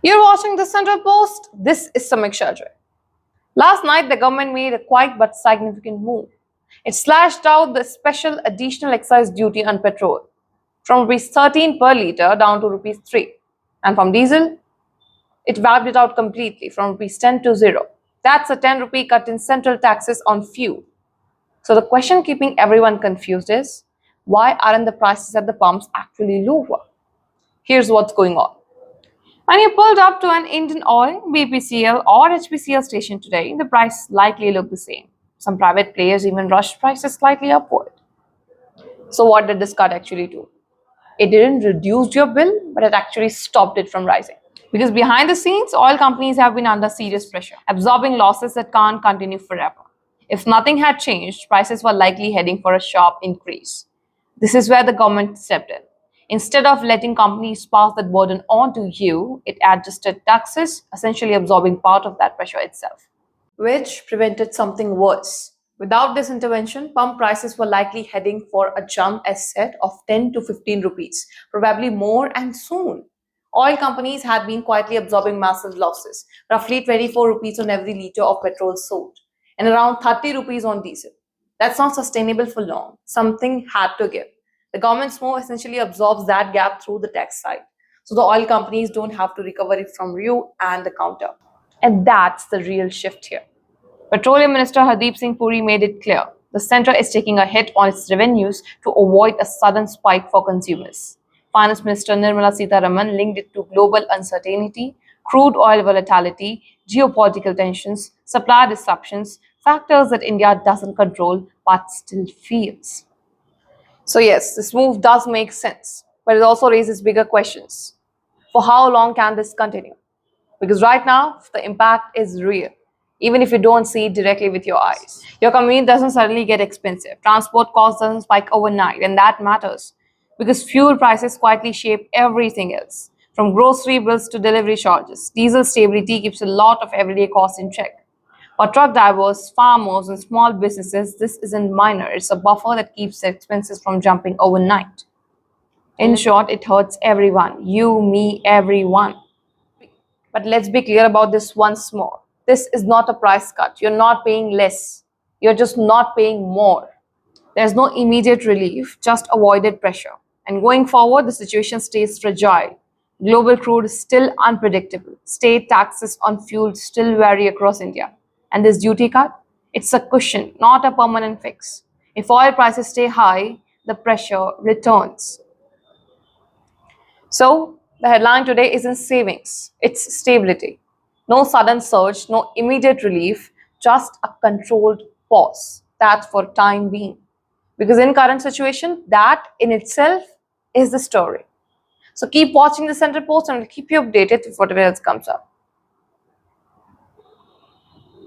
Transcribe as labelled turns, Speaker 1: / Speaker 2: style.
Speaker 1: You're watching the Central Post. This is Samiksha Jay. Last night, the government made a quiet but significant move. It slashed out the special additional excise duty on petrol from Rs 13 per litre down to Rs 3. And from diesel, it wiped it out completely from Rs 10 to 0. That's a 10 rupee cut in central taxes on fuel. So the question keeping everyone confused is, why aren't the prices at the pumps actually lower? Here's what's going on. When you pulled up to an Indian Oil, BPCL or HPCL station today, the price likely looked the same. Some private players even rushed prices slightly upward. So what did this cut actually do? It didn't reduce your bill, but it actually stopped it from rising. Because behind the scenes, oil companies have been under serious pressure, absorbing losses that can't continue forever. If nothing had changed, prices were likely heading for a sharp increase. This is where the government stepped in. Instead of letting companies pass that burden on to you, it adjusted taxes, essentially absorbing part of that pressure itself, which prevented something worse. Without this intervention, pump prices were likely heading for a jump, as said, of 10 to 15 rupees, probably more and soon. Oil companies had been quietly absorbing massive losses, roughly 24 rupees on every litre of petrol sold, and around 30 rupees on diesel. That's not sustainable for long. Something had to give. The government's move essentially absorbs that gap through the tax side. So the oil companies don't have to recover it from you and the counter. And that's the real shift here. Petroleum Minister Hardeep Singh Puri made it clear the centre is taking a hit on its revenues to avoid a sudden spike for consumers. Finance Minister Nirmala Sitharaman linked it to global uncertainty, crude oil volatility, geopolitical tensions, supply disruptions, factors that India doesn't control but still feels. So yes, this move does make sense, but it also raises bigger questions. For how long can this continue? Because right now, the impact is real, even if you don't see it directly with your eyes. Your commute doesn't suddenly get expensive. Transport costs doesn't spike overnight, and that matters because fuel prices quietly shape everything else, from grocery bills to delivery charges. Diesel stability keeps a lot of everyday costs in check. For truck drivers, farmers, and small businesses, this isn't minor. It's a buffer that keeps the expenses from jumping overnight. In short, it hurts everyone. You, me, everyone. But let's be clear about this once more. This is not a price cut. You're not paying less. You're just not paying more. There's no immediate relief, just avoided pressure. And going forward, the situation stays fragile. Global crude is still unpredictable. State taxes on fuel still vary across India. And this duty cut, it's a cushion, not a permanent fix. If oil prices stay high, the pressure returns. So, the headline today isn't savings, it's stability. No sudden surge, no immediate relief, just a controlled pause. That's for time being. Because in current situation, that in itself is the story. So keep watching the Central Post and we'll keep you updated with whatever else comes up.